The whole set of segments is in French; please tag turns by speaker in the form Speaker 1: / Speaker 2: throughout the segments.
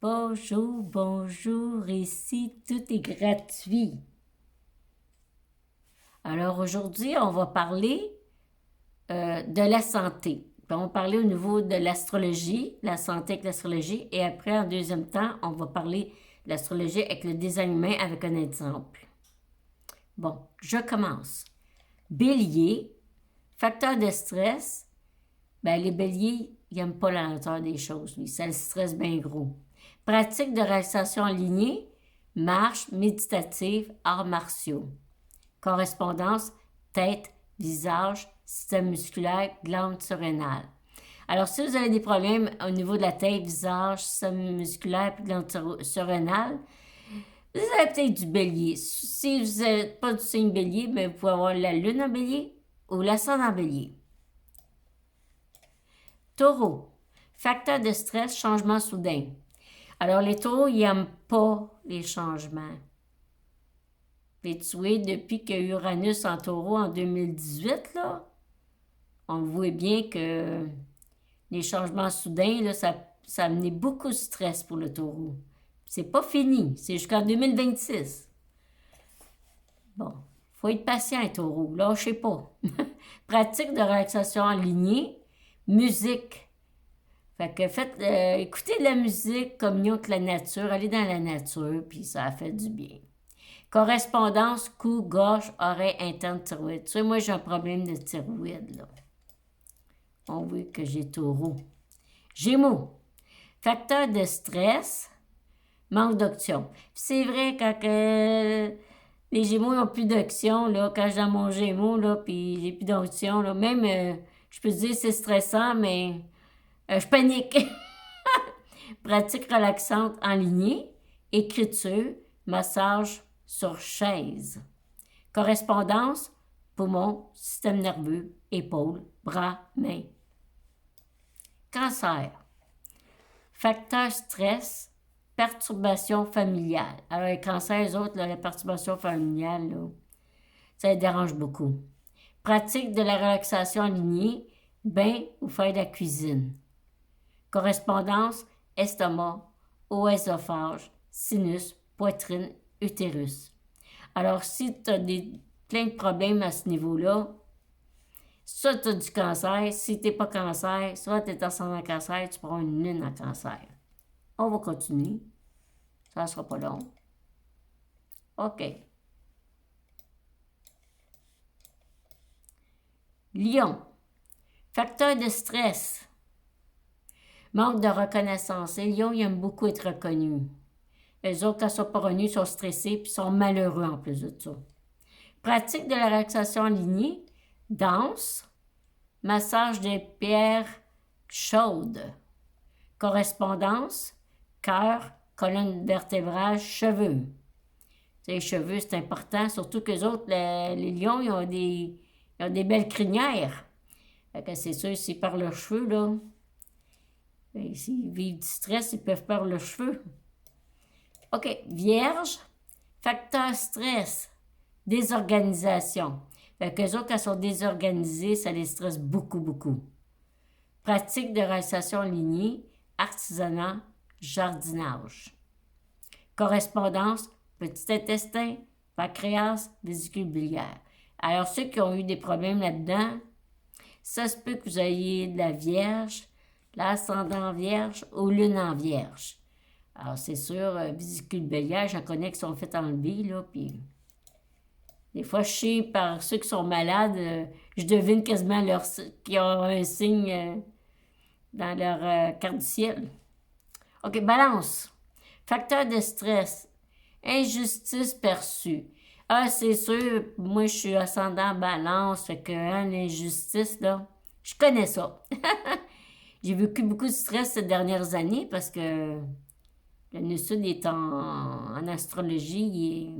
Speaker 1: Bonjour, bonjour, ici tout est gratuit. Alors aujourd'hui, on va parler de la santé. On va parler au niveau de l'astrologie, la santé avec l'astrologie, et après, en deuxième temps, on va parler de l'astrologie avec le design humain avec un exemple. Bon, je commence. Bélier, facteur de stress, ben les béliers, ils n'aiment pas la lenteur des choses, lui, ça le stresse bien gros. Pratique de relaxation alignée, marche, méditative, arts martiaux. Correspondance, tête, visage, système musculaire, glande surrénale. Alors, si vous avez des problèmes au niveau de la tête, visage, système musculaire et glande surrénale, vous avez peut-être du bélier. Si vous n'êtes pas du signe bélier, bien, vous pouvez avoir la lune en bélier ou l'ascendant en bélier. Taureau, facteur de stress, changement soudain. Alors, les taureaux, ils n'aiment pas les changements. Puis tu vois, depuis que Uranus en taureau en 2018, là, on voit bien que les changements soudains, là, ça a amené beaucoup de stress pour le taureau. C'est pas fini, c'est jusqu'en 2026. Bon, faut être patient, les taureaux, lâchez pas. Pratique de relaxation alignée, musique. Fait que faites, écoutez de la musique, communion avec la nature, allez dans la nature, puis ça a fait du bien. Correspondance, cou, gorge, oreille, interne, thyroïde. Tu sais, moi, j'ai un problème de thyroïde, là. On voit que j'ai taureau. Gémeaux, facteur de stress, manque d'onction. C'est vrai, quand les Gémeaux n'ont plus d'onction, là, quand j'ai dans mon Gémeaux, là, puis j'ai plus d'onction, là, même, je peux dire c'est stressant, mais je panique. Pratique relaxante en lignée, écriture, massage sur chaise. Correspondance, poumon, système nerveux, épaules, bras, mains. Cancer. Facteur stress, perturbation familiale. Alors, les cancers, les autres, là, la perturbation familiale, là, ça les dérange beaucoup. Pratique de la relaxation alignée, bain ou faire de la cuisine. Correspondance, estomac, oesophage, sinus, poitrine, utérus. Alors, si tu as plein de problèmes à ce niveau-là, soit tu as du cancer, si tu n'es pas cancer, soit tu es ascendant cancer, tu prends une lune en cancer. On va continuer. Ça ne sera pas long. OK. Lion. Facteur de stress. Manque de reconnaissance. Les lions, ils aiment beaucoup être reconnus. Les autres, quand ils ne sont pas reconnus, sont stressés puis sont malheureux en plus de ça. Pratique de la relaxation alignée. Danse. Massage des pierres chaudes. Correspondance. Cœur, colonne vertébrale, cheveux. Les cheveux, c'est important. Surtout que les autres, les lions, ils ont des belles crinières. Fait que c'est sûr, s'ils perdent leurs cheveux, là, s'ils vivent du stress, ils peuvent perdre leurs cheveux. OK. Vierge, facteur stress, désorganisation. Fait que les autres, quand ils sont désorganisés, ça les stresse beaucoup, beaucoup. Pratique de relaxation alignée, artisanat, jardinage. Correspondance, petit intestin, pancréas, vésicule biliaire. Alors, ceux qui ont eu des problèmes là-dedans, ça se peut que vous ayez de la Vierge, l'ascendant Vierge ou lune en Vierge. Alors, c'est sûr, vésicule biliaire, j'en connais qui sont fait enlever, là, puis des fois, je sais par ceux qui sont malades, je devine quasiment qu'ils ont un signe dans leur carte du ciel. OK, balance. Facteur de stress. Injustice perçue. Ah, c'est sûr, moi, je suis ascendant balance, fait que l'injustice, là, je connais ça. J'ai vécu beaucoup de stress ces dernières années parce que le nœud sud est en astrologie,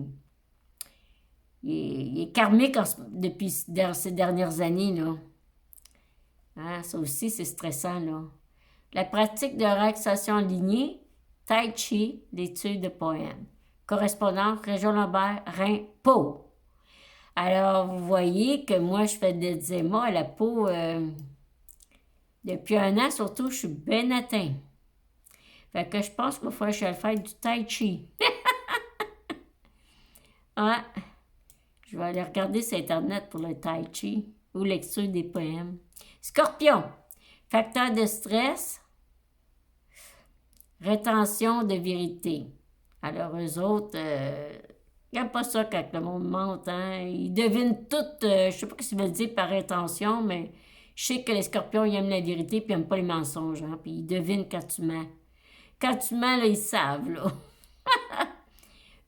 Speaker 1: il est karmique depuis ces dernières années, là. Hein, ça aussi, c'est stressant, là. La pratique de relaxation alignée, Tai Chi, l'étude de poèmes. Correspondance, région lombaire, rein, peau. Alors, vous voyez que moi, je fais de l'eczéma à la peau depuis un an, surtout, je suis bien atteinte. Fait que je pense qu'il va falloir que je le fasse du tai chi. Ouais. Je vais aller regarder sur Internet pour le tai chi ou lecture des poèmes. Scorpion. Facteur de stress, rétention de vérité. Alors, eux autres, il n'y a pas ça quand le monde ment. Hein? Ils devinent tout, je sais pas ce qu'ils veulent dire par intention, mais je sais que les scorpions, ils aiment la vérité puis ils n'aiment pas les mensonges. Hein? Puis ils devinent quand tu mens. Quand tu mens, là, ils savent, là.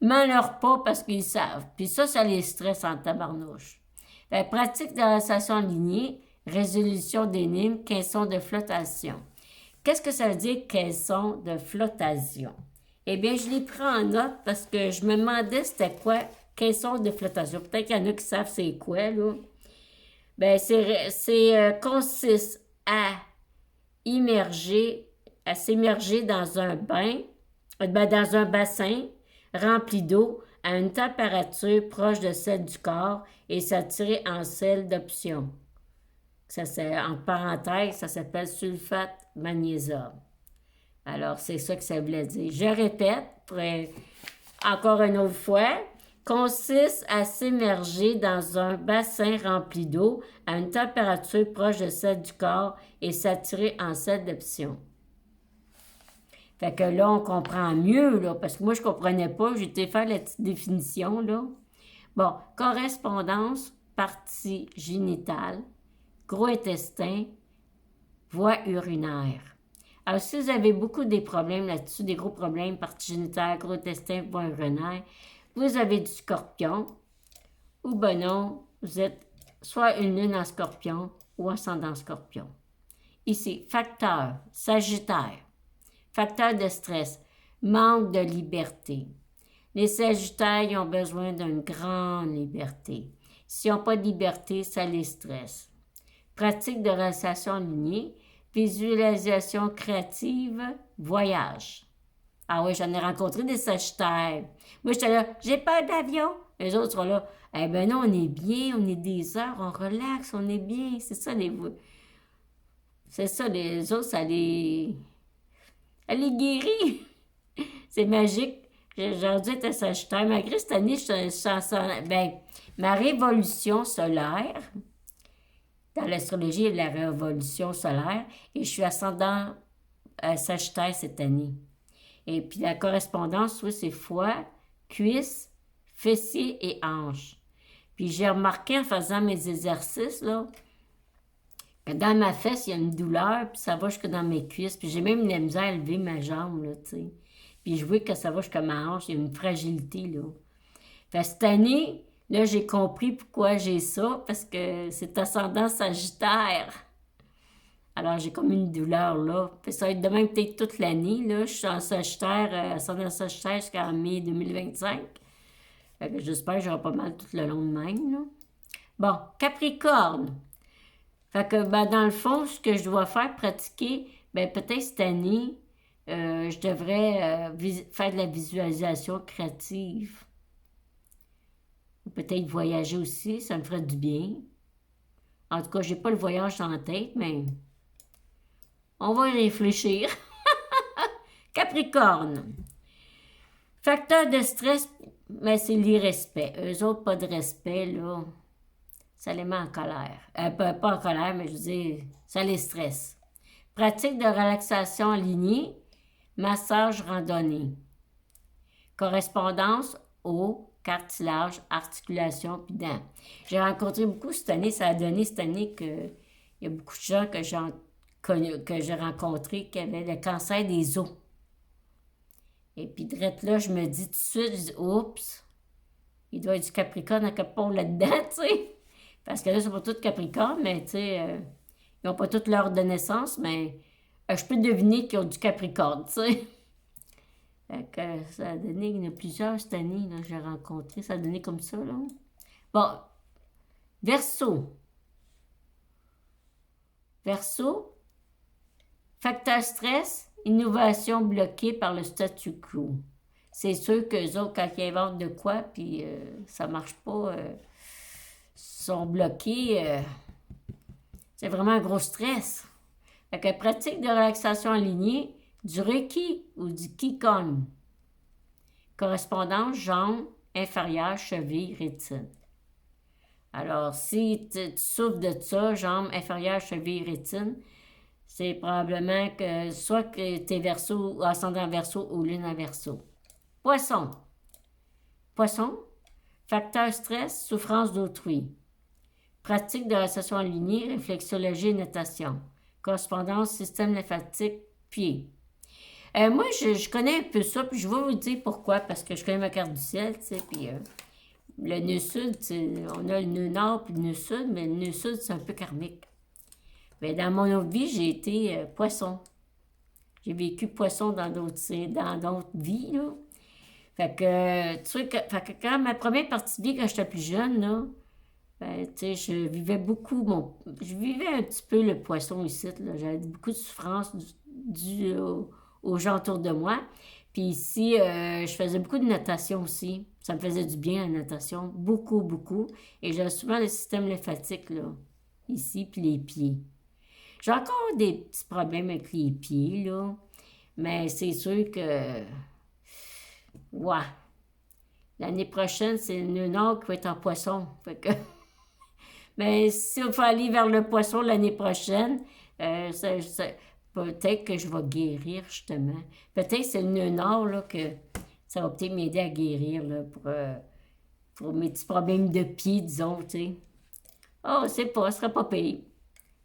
Speaker 1: Mens-leur pas parce qu'ils savent. Puis ça les stresse en tabarnouche. La pratique de relaxation alignée, résolution d'énigmes, caisson de flottation. Qu'est-ce que ça veut dire, caisson de flottation? Eh bien, je l'ai pris en note parce que je me demandais c'était quoi, caisson de flottation. Peut-être qu'il y en a qui savent c'est quoi, là. Ben, c'est consiste à s'immerger dans un bain, dans un bassin rempli d'eau à une température proche de celle du corps et s'attirer en sel d'option. Ça, c'est, en parenthèse, ça s'appelle sulfate magnésium. Alors, c'est ça que ça voulait dire. Je répète, encore une autre fois, consiste à s'immerger dans un bassin rempli d'eau à une température proche de celle du corps et s'attirer en sel d'option. Fait que là, on comprend mieux, là, parce que moi, je comprenais pas. J'ai été faire la petite définition, là. Bon, correspondance, partie génitale, gros intestin, voie urinaire. Alors, si vous avez beaucoup des problèmes là-dessus, des gros problèmes, partie génitale, gros intestin, voie urinaire, vous avez du scorpion, ou ben non, vous êtes soit une lune en scorpion ou ascendant scorpion. Ici, facteur, sagittaire. Facteur de stress, manque de liberté. Les sagittaires ils ont besoin d'une grande liberté. S'ils n'ont pas de liberté, ça les stresse. Pratique de relaxation alignée, visualisation créative, voyage. Ah oui, j'en ai rencontré des sagittaires. Moi, j'étais là, j'ai peur d'avion. Les autres sont là, eh ben non, on est bien, on est des heures, on relaxe, on est bien. C'est ça, les autres, ça les... Elle est guérie. C'est magique. J'ai dû être sagittaire. Malgré cette année, ma révolution solaire, dans l'astrologie, il y a la révolution solaire, et je suis ascendant sagittaire cette année. Et puis la correspondance, oui, c'est foie, cuisse, fessier et hanche. Puis j'ai remarqué en faisant mes exercices, là, que dans ma fesse, il y a une douleur, puis ça va jusque dans mes cuisses. Puis j'ai même la misère à lever ma jambe, là, tu sais. Puis je vois que ça va jusque ma hanche, il y a une fragilité, là. Fait que cette année, là, j'ai compris pourquoi j'ai ça, parce que c'est ascendant sagittaire. Alors, j'ai comme une douleur, là. Puis ça va être de même peut-être toute l'année, là. Je suis en sagittaire, ascendant sagittaire jusqu'en mai 2025. Fait que j'espère que j'aurai pas mal tout le long de même, là. Bon, Capricorne. Fait que, ben, dans le fond, ce que je dois faire, pratiquer, ben, peut-être cette année, je devrais faire de la visualisation créative. Ou peut-être voyager aussi, ça me ferait du bien. En tout cas, j'ai pas le voyage dans la tête, mais on va y réfléchir. Capricorne. Facteur de stress, mais c'est l'irrespect. Eux autres, pas de respect, là. Ça les met en colère. Pas en colère, mais je veux dire, ça les stresse. Pratique de relaxation alignée, massage randonnée. Correspondance au cartilage, articulation puis dents. J'ai rencontré beaucoup cette année, ça a donné cette année qu'il y a beaucoup de gens que j'ai rencontrés qui avaient le cancer des os. Et puis, direct là, je me dis tout de suite, je dis, oups, il doit y avoir du Capricorne à quelque part là-dedans, tu sais. Parce que là, c'est pas tout Capricorne, mais tu sais, ils n'ont pas toute l'heure de naissance, mais je peux deviner qu'ils ont du Capricorne, tu sais. Fait que ça a donné, il y en a plusieurs cette année, là, j'ai rencontré, ça a donné comme ça, là. Bon, Verseau. Verseau, facteur stress, innovation bloquée par le statu quo. C'est sûr qu'eux autres, quand ils inventent de quoi, puis ça marche pas, sont bloqués, c'est vraiment un gros stress. Fait que pratique de relaxation alignée, du Reiki ou du Qigong. Correspondance jambe inférieure, cheville, rétine. Alors, si tu souffres de ça, jambe inférieure, cheville, rétine, c'est probablement que soit que tu es verso, ascendant verso ou lune en verso. Poisson. Poisson, facteur stress, souffrance d'autrui. Pratique de relaxation alignée, réflexologie et natation. Correspondance, système lymphatique, pied. Moi, je connais un peu ça, puis je vais vous dire pourquoi, parce que je connais ma carte du ciel, tu sais, puis le nœud sud, on a le nœud nord puis le nœud sud, mais le nœud sud, c'est un peu karmique. Mais dans mon autre vie, j'ai été poisson. J'ai vécu poisson dans d'autres vies, là. Fait que, tu sais, fait que quand ma première partie de vie, quand j'étais plus jeune, là, ben, tu sais, je vivais un petit peu le poisson ici, là. J'avais beaucoup de souffrance aux gens autour de moi. Puis ici, je faisais beaucoup de natation aussi. Ça me faisait du bien, la natation. Beaucoup, beaucoup. Et j'avais souvent le système lymphatique, là, ici, puis les pieds. J'ai encore des petits problèmes avec les pieds, là. Mais c'est sûr que... Ouais. L'année prochaine, c'est le nœud nord qui va être en poisson. Fait que... Mais si on faut aller vers le poisson l'année prochaine, peut-être que je vais guérir, justement. Peut-être que c'est le nœud nord, là, que ça va peut-être m'aider à guérir, là, pour mes petits problèmes de pied, disons, tu sais. Oh, c'est pas, ce serait pas payé.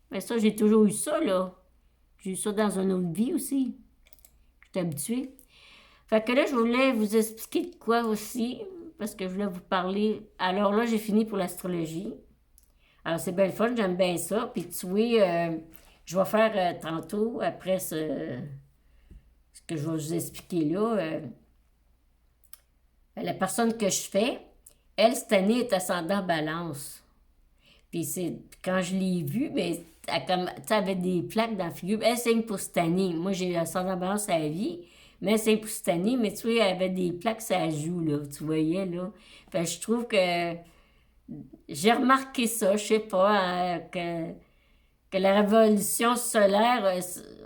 Speaker 1: Mais ça, j'ai toujours eu ça, là. J'ai eu ça dans une autre vie aussi. J'étais habituée. Fait que là, je voulais vous expliquer de quoi aussi, parce que je voulais vous parler. Alors là, j'ai fini pour l'astrologie. Alors, c'est bien le fun, j'aime bien ça. Puis tu vois, je vais faire tantôt, après ce que je vais vous expliquer là, la personne que je fais, elle, cette année, est ascendant balance. Puis quand je l'ai vue, ben, elle avait des plaques dans la figure. Elle, c'est pour cette année. Moi, j'ai ascendant balance à la vie, mais c'est pour cette année. Mais tu vois, elle avait des plaques, ça joue, là. Tu voyais, là. Fait que je trouve que j'ai remarqué ça, je sais pas, que la révolution solaire,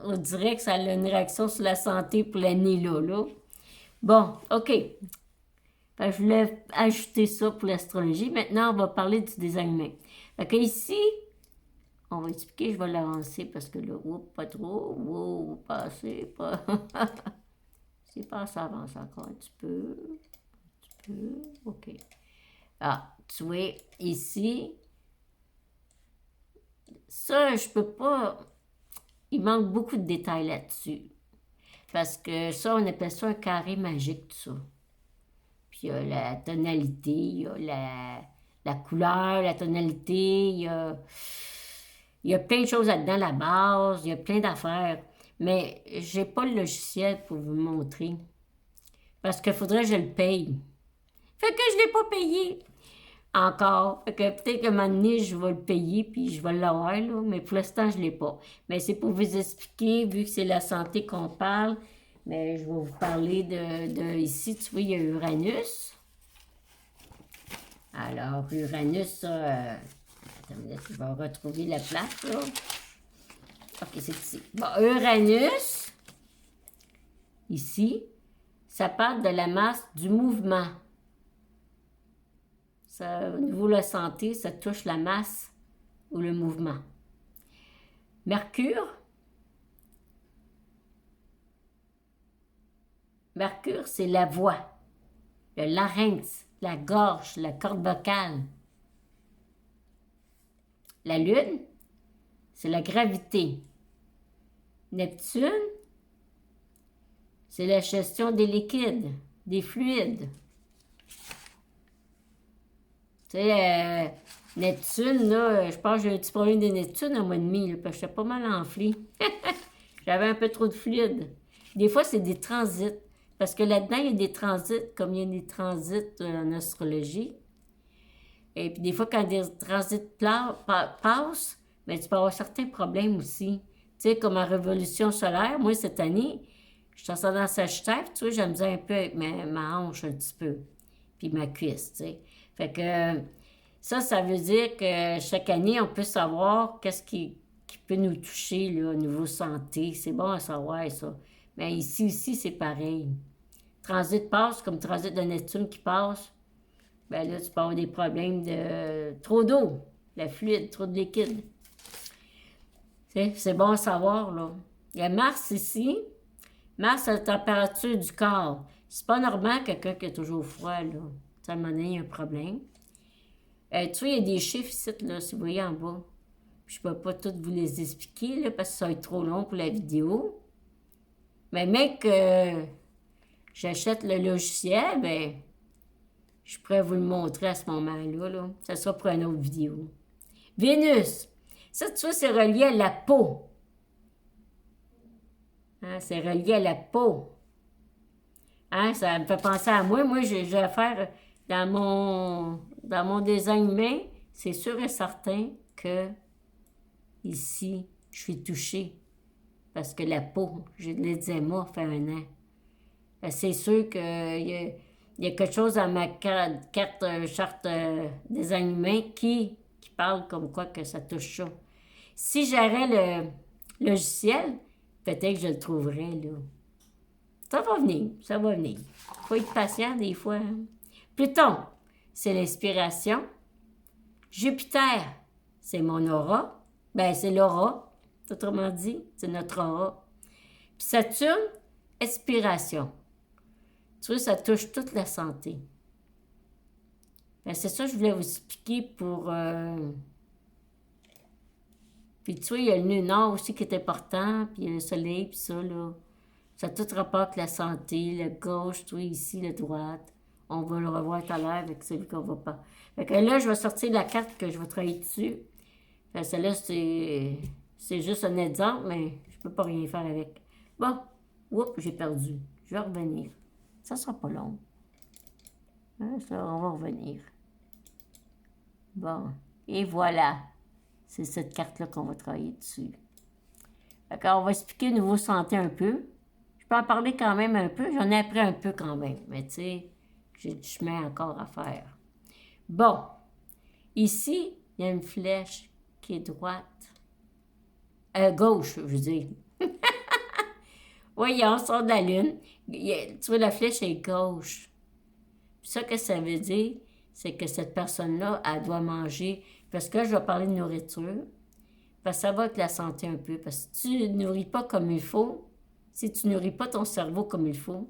Speaker 1: on dirait que ça a une réaction sur la santé pour l'année là. Bon, OK. Fait que je voulais ajouter ça pour l'astrologie. Maintenant, on va parler du design humain. Fait que ici, on va expliquer, je vais l'avancer parce que là, pas trop. Wow, pas assez, pas. C'est pas ça, avance encore un petit peu. OK. Ah, tu vois, ici, ça, je peux pas. Il manque beaucoup de détails là-dessus. Parce que ça, on appelle ça un carré magique, tout ça. Puis il y a la tonalité, il y a la couleur, la tonalité, il y a plein de choses là-dedans, la base, il y a plein d'affaires. Mais j'ai pas le logiciel pour vous le montrer. Parce qu'il faudrait que je le paye. Fait que je l'ai pas payé encore. Fait que peut-être qu'à un moment donné, je vais le payer puis je vais l'avoir, là. Mais pour l'instant, je l'ai pas. Mais c'est pour vous expliquer, vu que c'est la santé qu'on parle, mais je vais vous parler de ici, tu vois, il y a Uranus. Alors, Uranus, ça, attends, je vais retrouver la place, là. OK, c'est ici. Bon, Uranus, ici, ça parle de la masse du mouvement. Ça, au niveau de la santé, ça touche la masse ou le mouvement. Mercure, c'est la voix, le larynx, la gorge, la corde vocale. La Lune, c'est la gravité. Neptune, c'est la gestion des liquides, des fluides. Tu sais, Neptune, là, je pense que j'ai un petit problème de Neptune un mois et demi, là, parce que j'étais pas mal enflée. J'avais un peu trop de fluide. Des fois, c'est des transits. Parce que là-dedans, il y a des transits, comme il y a des transits en astrologie. Et puis des fois, quand des transits passent, mais tu peux avoir certains problèmes aussi. Tu sais, comme en révolution solaire, moi, cette année, je suis dans Sagittaire, tu vois, j'amusais un peu avec ma hanche un petit peu. Puis ma cuisse, tu sais. Fait que ça veut dire que chaque année, on peut savoir qu'est-ce qui peut nous toucher, là, au niveau santé. C'est bon à savoir, ça. Mais ici aussi, c'est pareil. Transit passe comme transit de Neptune qui passe. Ben là, tu peux avoir des problèmes de trop d'eau, la fluide, trop de liquide. C'est bon à savoir, là. Il y a Mars ici. Mars, c'est la température du corps. C'est pas normal quelqu'un qui a toujours froid, là. Ça, à un moment donné, il y a un problème. Tu vois, il y a des chiffres ici, là, si vous voyez en bas. Je peux pas toutes vous les expliquer, là, parce que ça va être trop long pour la vidéo. Mais mec, j'achète le logiciel, ben, je pourrais vous le montrer à ce moment-là, là. Ça sera pour une autre vidéo. Vénus. Ça, tu vois, c'est relié à la peau. Hein, c'est relié à la peau. Hein, ça me fait penser à moi. Moi, je vais faire dans mon design humain, c'est sûr et certain que ici, je suis touchée. Parce que la peau, j'ai de l'eczéma, fait 1 an. C'est sûr qu'il y a quelque chose dans ma charte design humain qui parle comme quoi que ça touche ça. Si j'aurais le logiciel, peut-être que je le trouverais, là. Ça va venir, ça va venir. Faut être patient des fois. Hein? Pluton, c'est l'inspiration. Jupiter, c'est mon aura. Ben, c'est l'aura, autrement dit, c'est notre aura. Puis Saturne, expiration. Tu vois, ça touche toute la santé. Ben, c'est ça que je voulais vous expliquer pour... Puis tu vois, il y a le nœud nord aussi qui est important, puis il y a le soleil, puis ça, là. Ça tout rapporte la santé, le gauche, tu vois, ici, la droite. On va le revoir tout à l'heure avec celui qu'on va pas. Fait que là, je vais sortir la carte que je vais travailler dessus. Fait que celle-là, c'est juste un exemple, mais je peux pas rien faire avec. Bon, oups, j'ai perdu. Je vais revenir. Ça sera pas long. Hein, ça, on va revenir. Bon, et voilà. C'est cette carte-là qu'on va travailler dessus. D'accord, on va expliquer nouveau santé un peu. Je peux en parler quand même un peu. J'en ai appris un peu quand même. Mais tu sais, j'ai du chemin encore à faire. Bon. Ici, il y a une flèche qui est droite. Gauche, je veux dire. Oui, on sort de la lune. Tu vois, la flèche est gauche. Ça que ça veut dire, c'est que cette personne-là, elle doit manger. Parce que là, je vais parler de nourriture. Parce que ça va avec la santé un peu. Parce que si tu ne nourris pas comme il faut, si tu ne nourris pas ton cerveau comme il faut,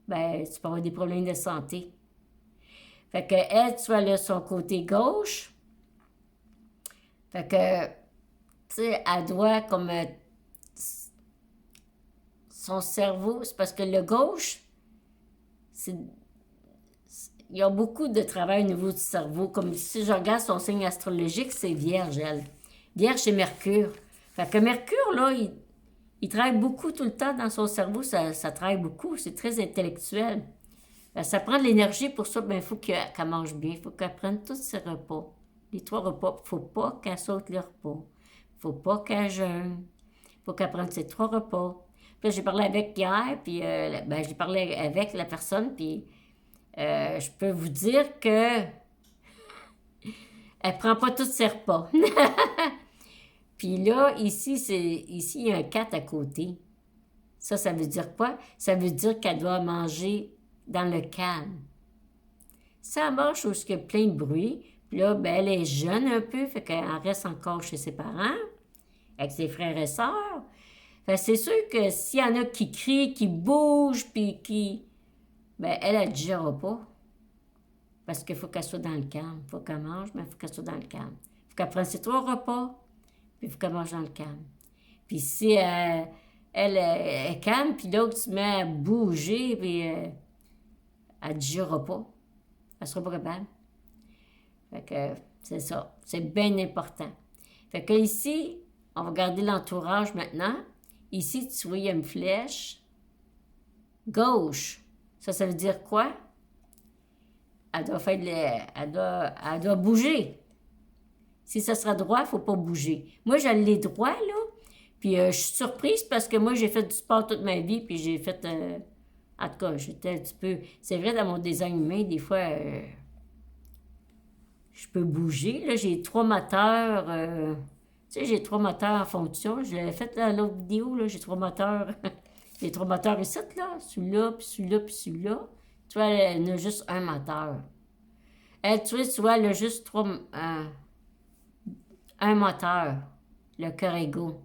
Speaker 1: ben, tu peux avoir des problèmes de santé. Fait que elle, tu vois, là, son côté gauche. Fait que, tu sais, elle doit comme... son cerveau, c'est parce que le gauche, il y a beaucoup de travail au niveau du cerveau. Comme si je regarde son signe astrologique, c'est Vierge, elle. Vierge, c'est Mercure. Fait que Mercure, là, il travaille beaucoup tout le temps dans son cerveau. Ça travaille beaucoup. C'est très intellectuel. Ça prend de l'énergie pour ça. Ben, il faut qu'elle mange bien. Il faut qu'elle prenne tous ses repas. Les 3 repas. Il ne faut pas qu'elle saute les repas. Il ne faut pas qu'elle jeûne. Il faut qu'elle prenne ses 3 repas. Puis j'ai parlé avec hier, puis j'ai parlé avec la personne, puis je peux vous dire que elle prend pas tous ses repas. Puis là, ici, il y a un 4 à côté. Ça veut dire quoi? Ça veut dire qu'elle doit manger dans le calme. Ça marche où il y a plein de bruit. Puis là, ben, elle est jeune un peu, fait qu'elle reste encore chez ses parents, avec ses frères et sœurs. Fait que c'est sûr que s'il y en a qui crient, qui bougent, puis qui... Ben, elle ne digérera pas. Parce qu'il faut qu'elle soit dans le calme. Il faut qu'elle mange, mais il faut qu'elle soit dans le calme. Il faut qu'elle prenne ses 3 repas, puis il faut qu'elle mange dans le calme. Puis si elle est calme, puis l'autre se met à bouger, puis elle ne digérera pas. Elle ne sera pas capable. Fait que c'est ça. C'est bien important. Fait que ici, on va garder l'entourage maintenant. Ici, tu vois, il y a une flèche. Gauche. Ça veut dire quoi? Elle doit faire elle doit bouger. Si ça sera droit, il ne faut pas bouger. Moi, j'allais droit, là. Puis je suis surprise parce que moi, j'ai fait du sport toute ma vie. Puis j'ai fait... en tout cas, j'étais un petit peu... C'est vrai, dans mon design humain, des fois, je peux bouger. Là, j'ai 3 moteurs... Tu sais, j'ai 3 moteurs en fonction. Je l'avais fait dans l'autre vidéo, là. J'ai 3 moteurs. J'ai 3 moteurs ici, là. Celui-là, puis celui-là, puis celui-là. Tu vois, elle a juste un moteur. Elle, tu vois, elle a juste un moteur. Le Corrego.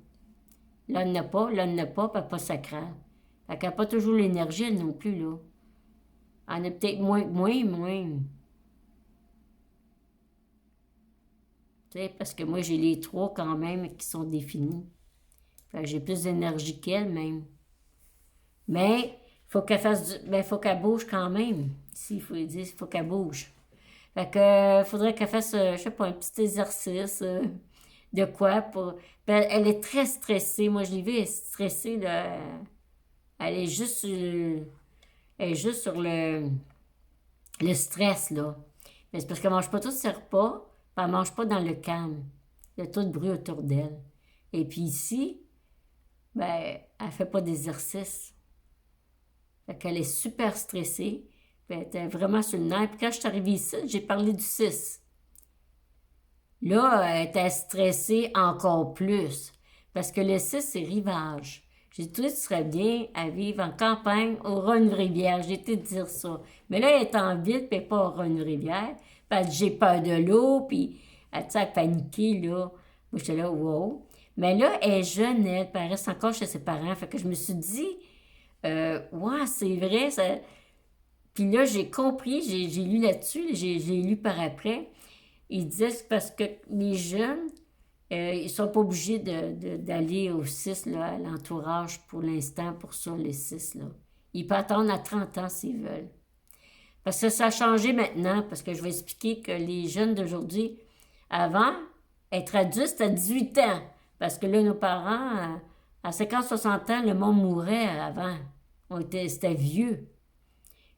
Speaker 1: Là, elle n'a pas, là, elle n'a pas, puis elle n'a pas sacrée. Fait qu'elle n'a pas toujours l'énergie, elle non plus, là. Elle en a peut-être moins. Tu sais, parce que moi, j'ai les 3 quand même qui sont définis. Fait que j'ai plus d'énergie qu'elle, même. Mais, faut qu'elle fasse ben, faut qu'elle bouge quand même. Si, il faut dire, il faut qu'elle bouge. Fait que, faudrait qu'elle fasse, je sais pas, un petit exercice de quoi pour... Ben, elle est très stressée. Moi, je l'ai vue, elle est stressée, là. Elle est juste, elle est juste sur le stress, là. Mais c'est parce qu'elle mange pas tous ses repas, puis elle mange pas dans le calme. Il y a tout de bruit autour d'elle. Et puis ici, ben, elle fait pas d'exercice. Fait qu'elle est super stressée. Puis elle était vraiment sur le nerf. Puis quand je suis arrivée ici, j'ai parlé du 6. Là, elle était stressée encore plus. Parce que le 6, c'est rivage. J'ai dit, toi, tu serais bien à vivre en campagne au Rhône-Rivière. J'ai été dire ça. Mais là, elle est en ville, puis elle n'est pas au Rhône-Rivière. Parce que j'ai peur de l'eau, puis elle, tu sais, elle paniquait, là. Moi, j'étais là, wow. Mais là, elle est jeune, elle, puis elle reste encore chez ses parents. Fait que je me suis dit, ouais, c'est vrai, ça... Puis là, j'ai compris, j'ai lu là-dessus, j'ai lu par après. Il disait que c'est parce que les jeunes, ils sont pas obligés d'aller au 6, là, à l'entourage pour l'instant, pour ça, les 6, là. Ils peuvent attendre à 30 ans s'ils veulent. Parce que ça a changé maintenant, parce que je vais expliquer que les jeunes d'aujourd'hui, avant, être adulte, c'était à 18 ans. Parce que là, nos parents, à 50-60 ans, le monde mourait avant. C'était vieux.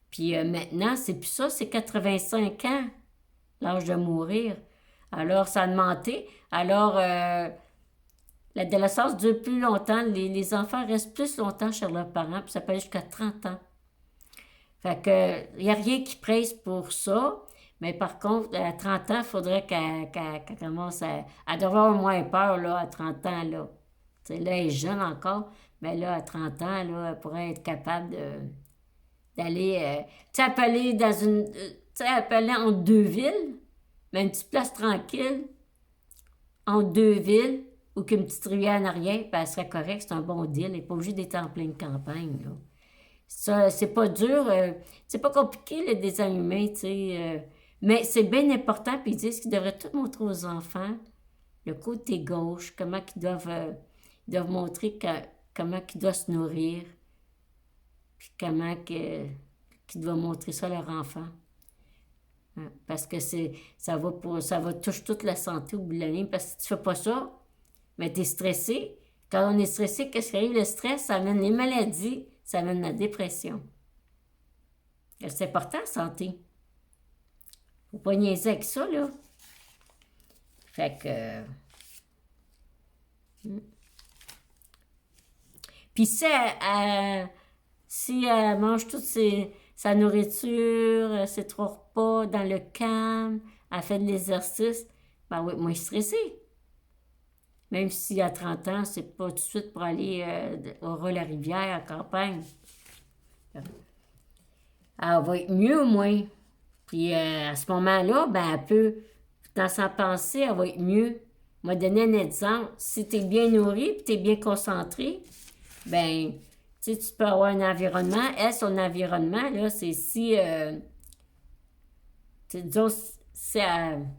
Speaker 1: Puis maintenant, c'est plus ça, c'est 85 ans, l'âge de mourir. Alors, ça a augmenté. Alors, l'adolescence dure plus longtemps. Les enfants restent plus longtemps chez leurs parents, puis ça peut aller jusqu'à 30 ans. Fait que, il n'y a rien qui presse pour ça. Mais par contre, à 30 ans, il faudrait qu'elle commence à... Elle devrait avoir moins peur, là, à 30 ans, là. Tu sais, là, elle est jeune encore, mais là, à 30 ans, là, elle pourrait être capable d'aller... tu sais, elle peut aller dans une... tu sais, elle peut aller entre 2 villes, mais une petite place tranquille, entre 2 villes, ou qu'une petite rivière en arrière, puis elle serait correcte, c'est un bon deal. Elle n'est pas obligée d'être en pleine campagne, là. Ça, c'est pas dur, c'est pas compliqué, le design humain, tu sais. Mais c'est bien important, puis ils disent qu'ils devraient tout montrer aux enfants, le côté gauche, comment ils doivent montrer comment ils doivent se nourrir, puis comment qu'ils doivent montrer ça à leur enfant. Hein. Parce que ça va toucher toute la santé au bout de la ligne, parce que si tu fais pas ça, mais t'es stressé. Quand on est stressé, qu'est-ce qui arrive? Le stress, ça amène les maladies, ça amène la dépression. C'est important, la santé. Faut pas niaiser avec ça, là. Fait que... Puis si elle mange toute sa nourriture, ses 3 repas dans le calme, elle fait de l'exercice, ben oui, moins stressée. Même si à 30 ans, c'est pas tout de suite pour aller au Ras-la-Rivière, en campagne. Elle va être mieux au moins. Puis à ce moment-là, ben elle peut, dans sa pensée, elle va être mieux. M'a donné un exemple. Si tu es bien nourri puis tu es bien concentré, ben tu sais, tu peux avoir un environnement. Elle, son environnement, là, c'est si, disons, si elle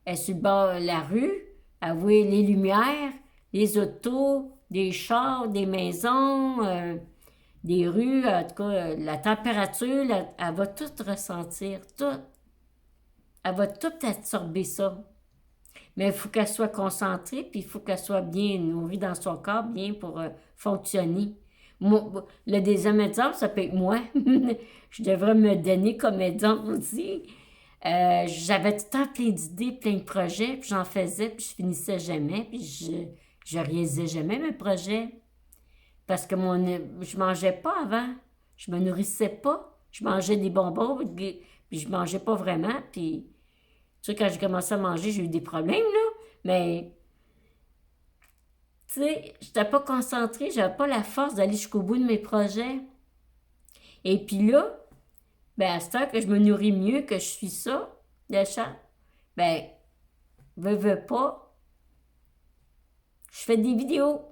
Speaker 1: est sur le bord de la rue, elle voit les lumières, les autos, des chars, des maisons, des rues, en tout cas, la température, elle va tout ressentir, tout. Elle va tout absorber ça. Mais il faut qu'elle soit concentrée, puis il faut qu'elle soit bien nourrie dans son corps, bien pour fonctionner. Moi, le deuxième exemple, ça peut être moi. Je devrais me donner comme exemple aussi. J'avais tout le temps plein d'idées, plein de projets, puis j'en faisais, puis je finissais jamais, puis je réalisais jamais mes projets. Parce que je mangeais pas avant. Je me nourrissais pas. Je mangeais des bonbons, puis je mangeais pas vraiment. Puis, tu sais, quand j'ai commencé à manger, j'ai eu des problèmes, là. Mais, tu sais, je n'étais pas concentrée, j'avais pas la force d'aller jusqu'au bout de mes projets. Et puis là, ben, à ce temps que je me nourris mieux, que je suis ça, le chat, ben, veux pas, je fais des vidéos.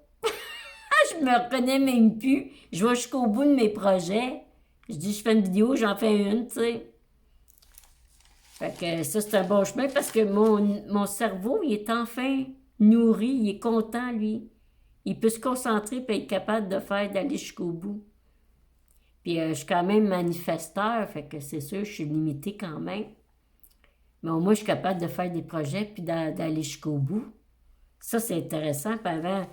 Speaker 1: Je me reconnais même plus. Je vais jusqu'au bout de mes projets. Je dis, je fais une vidéo, j'en fais une, tu sais. Fait que ça, c'est un bon chemin parce que mon cerveau, il est enfin nourri, il est content, lui. Il peut se concentrer et être capable de faire, d'aller jusqu'au bout. Puis je suis quand même manifesteur, fait que c'est sûr, je suis limitée quand même. Mais au moins, je suis capable de faire des projets puis d'aller jusqu'au bout. Ça, c'est intéressant. Puis avant,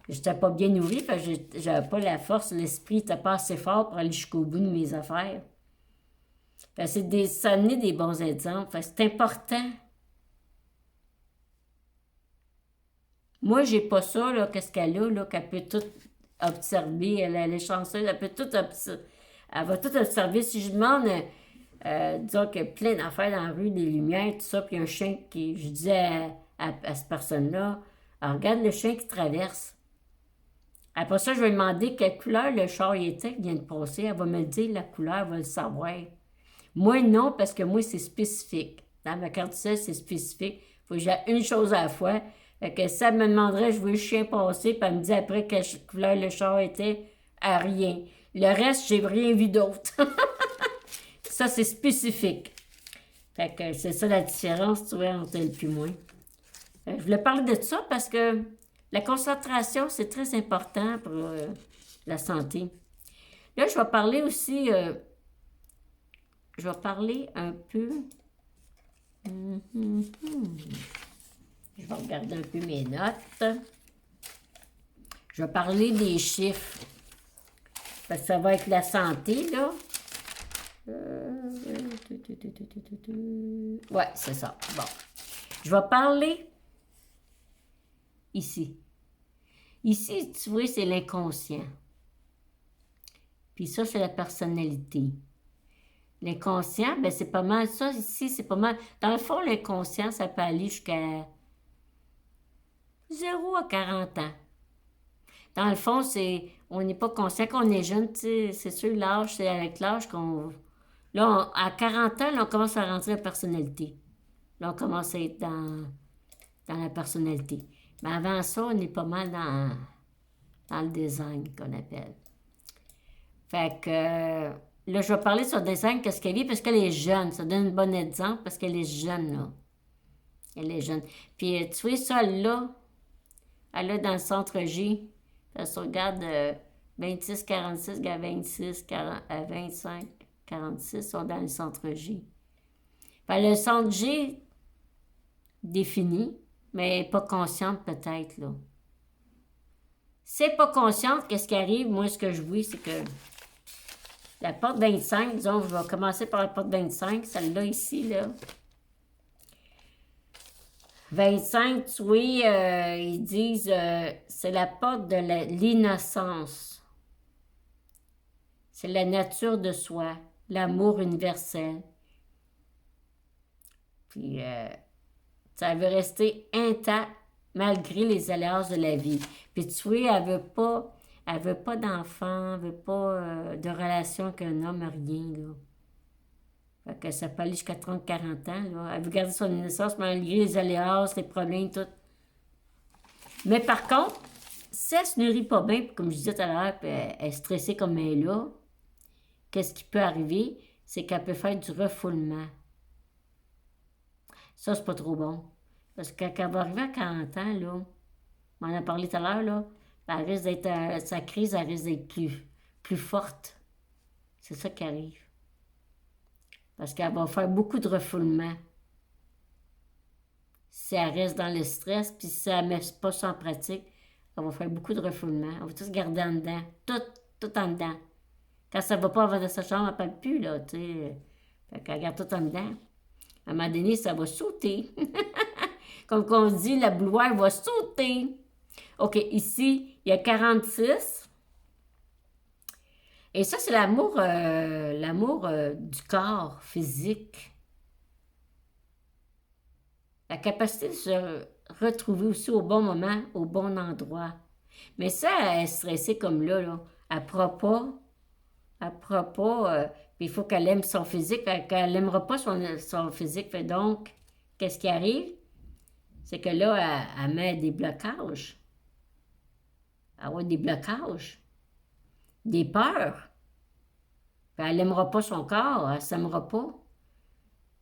Speaker 1: j'étais pas bien nourrie, parce que j'avais pas la force, l'esprit n'était pas assez fort pour aller jusqu'au bout de mes affaires. Ça amenait des bons exemples. Fait que c'est important. Moi, j'ai pas ça, là, qu'est-ce qu'elle a, là, qu'elle peut tout observer. Elle est chanceuse, elle peut tout observer. Elle va tout observer. Si je demande, disons qu'il y a plein d'affaires dans la rue, des lumières, tout ça, puis il y a un chien qui, je disais à cette personne-là, elle regarde le chien qui traverse. Après ça, je vais lui demander quelle couleur le char était qui vient de passer. Elle va me le dire, la couleur, elle va le savoir. Moi, non, parce que moi, c'est spécifique. Dans ma carte d'identité, c'est spécifique. Il faut que j'aie une chose à la fois. Fait que ça me demanderait, je vois le chien passer, puis elle me dit après quelle couleur le char était, à rien. Le reste, j'ai rien vu d'autre. Ça, c'est spécifique. Fait que c'est ça la différence, tu vois, entre le puis moi. Je voulais parler de ça parce que la concentration, c'est très important pour la santé. Là, je vais parler aussi, je vais parler un peu. Je vais regarder un peu mes notes. Je vais parler des chiffres. Parce que ça va être la santé, là. Ouais, c'est ça. Bon. Je vais parler ici. Ici, tu vois, c'est l'inconscient. Puis ça, c'est la personnalité. L'inconscient, ben c'est pas mal ça. Ici, c'est pas mal. Dans le fond, l'inconscient, ça peut aller jusqu'à 0 à 40 ans. Dans le fond, on n'est pas conscient qu'on est jeune, tu sais, c'est sûr, l'âge, c'est avec l'âge qu'on... Là, à 40 ans, là, on commence à rentrer la personnalité. Là, on commence à être dans la personnalité. Mais avant ça, on est pas mal dans le design, qu'on appelle. Fait que, là, je vais parler sur le design, qu'est-ce qu'elle vit, parce qu'elle est jeune. Ça donne un bon exemple, parce qu'elle est jeune, là. Elle est jeune. Puis, tu vois, ça, là, elle est dans le centre J. Ça se regarde 26, 46, 26, 40, 25, 46 sont dans le centre J. Fait, le centre J défini, mais pas consciente peut-être, là. Si elle n'est pas consciente, qu'est-ce qui arrive? Moi, ce que je vois, c'est que la porte 25, disons, je vais commencer par la porte 25, celle-là ici, là. 25, tu vois, ils disent, c'est la porte de l'innocence. C'est la nature de soi, l'amour universel. Puis, ça veut rester intact malgré les aléas de la vie. Puis, tu vois, elle veut pas d'enfant, elle veut pas de relation avec un homme, rien, là. Fait que ça peut aller jusqu'à 30-40 ans, là. Elle veut garder son innocence malgré les aléas, les problèmes, tout. Mais par contre, si elle se nourrit pas bien, comme je disais tout à l'heure, puis elle est stressée comme elle est là, qu'est-ce qui peut arriver? C'est qu'elle peut faire du refoulement. Ça, c'est pas trop bon. Parce que quand elle va arriver à 40 ans, là, on en a parlé tout à l'heure, là, elle risque d'être, sa crise, elle risque d'être plus forte. C'est ça qui arrive. Parce qu'elle va faire beaucoup de refoulement. Si elle reste dans le stress, puis si elle ne met pas ça en pratique, elle va faire beaucoup de refoulement. Elle va tout se garder en dedans. Tout en dedans. Quand ça ne va pas avant de sa chambre, elle ne parle plus, là, tu sais. Fait qu'elle garde tout en dedans. À un moment donné, ça va sauter. Comme on dit, la bouilloire va sauter. OK, ici, il y a 46. Et ça, c'est l'amour du corps physique. La capacité de se retrouver aussi au bon moment, au bon endroit. Mais ça, elle est stressée comme là. Elle ne pourra pas. Elle ne pourra pas. Puis il faut qu'elle aime son physique. Qu'elle n'aimera pas son physique. Fait donc, qu'est-ce qui arrive? C'est que là, elle met des blocages. Elle a des blocages. Des peurs. Puis elle n'aimera pas son corps. Elle ne s'aimera pas.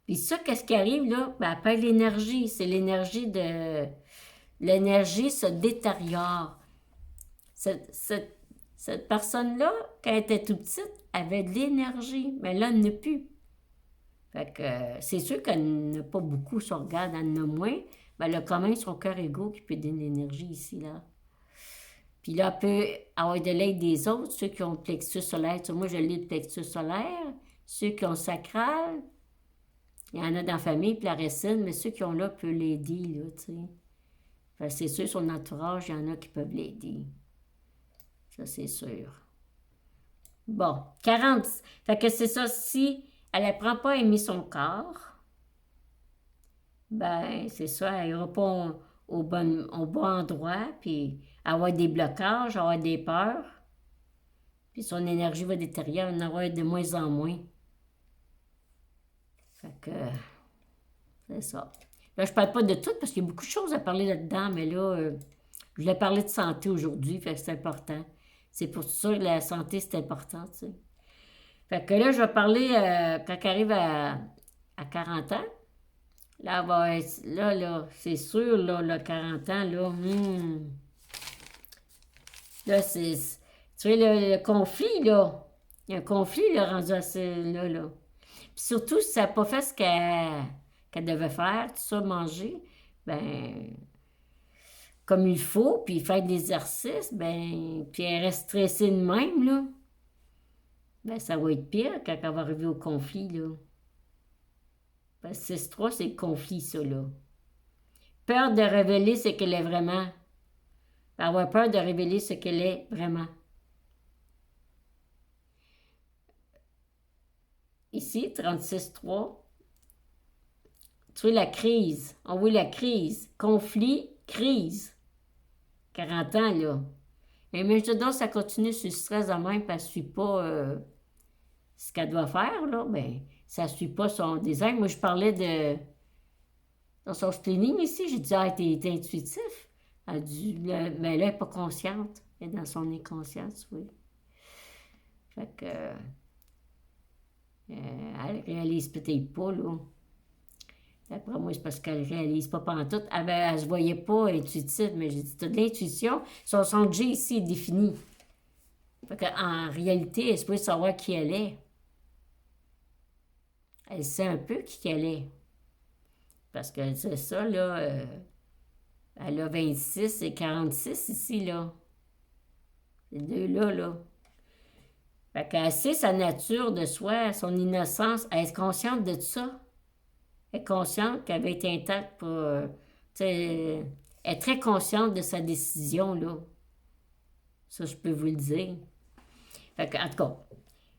Speaker 1: Puis ça, qu'est-ce qui arrive là? Ben, elle perd l'énergie. C'est l'énergie de... L'énergie se détériore. Cette personne-là, quand elle était tout petite, avait de l'énergie, mais là, elle n'a plus. Fait que c'est sûr qu'elle n'a pas beaucoup, si on regarde, elle en a moins, mais elle a quand même son cœur égaux qui peut donner de l'énergie ici, là. Puis là, elle peut avoir de l'aide des autres, ceux qui ont le plexus solaire. Tu sais, moi, je lis le plexus solaire, ceux qui ont le sacral, il y en a dans la famille, puis la racine, mais ceux qui ont là peuvent l'aider, là, tu sais. Fait que c'est sûr, son entourage, il y en a qui peuvent l'aider. Ça, c'est sûr. Bon, 40. Fait que c'est ça, si elle n'apprend pas à aimer son corps, ben, c'est ça, elle n'ira pas au bon endroit, puis avoir des blocages, avoir des peurs, puis son énergie va détériorer, elle en aura de moins en moins. Fait que, c'est ça. Là, je parle pas de tout, parce qu'il y a beaucoup de choses à parler là-dedans, mais là, je voulais parler de santé aujourd'hui, fait que c'est important. C'est pour ça que la santé, c'est important, tu sais. Fait que là, je vais parler, quand elle arrive à 40 ans, là, elle va être, là, c'est sûr, là, 40 ans, là, là, c'est, tu vois, le conflit, là, il y a un conflit, là, rendu à là. Puis surtout, si elle n'a pas fait ce qu'elle devait faire, tout ça, manger, ben, comme il faut, puis faire de l'exercice, ben, puis elle reste stressée de même, là, ben, ça va être pire quand elle va arriver au conflit, là. Parce que 6-3, c'est le conflit, ça, là. Peur de révéler ce qu'elle est vraiment. Avoir peur de révéler ce qu'elle est vraiment. Ici, 36-3. Tu vois la crise. On voit la crise. Conflit, crise. 40 ans, là. Et mais je te dis, ça continue sur le stress de même, parce qu'elle ne suit pas ce qu'elle doit faire, là. Ben, ça ne suit pas son design. Moi, je parlais de... Dans son training ici, j'ai dit, ah, t'es intuitif. Elle dit, mais là, elle n'est pas consciente. Elle est dans son inconscience, oui. Fait que... elle réalise peut-être pas, là. D'après moi, c'est parce qu'elle réalise pas pantoute. Elle se voyait pas intuitive, mais j'ai dit, t'as de l'intuition. Son G ici est défini. Fait qu'en réalité, elle se peut savoir qui elle est. Elle sait un peu qui elle est. Parce que c'est ça, là, elle a 26 et 46 ici, là. Les deux-là, là. Fait qu'elle sait sa nature de soi, son innocence. Elle est consciente de tout ça. Elle est consciente qu'elle va être intacte pour... elle est très consciente de sa décision, là. Ça, je peux vous le dire. Fait que, en tout cas,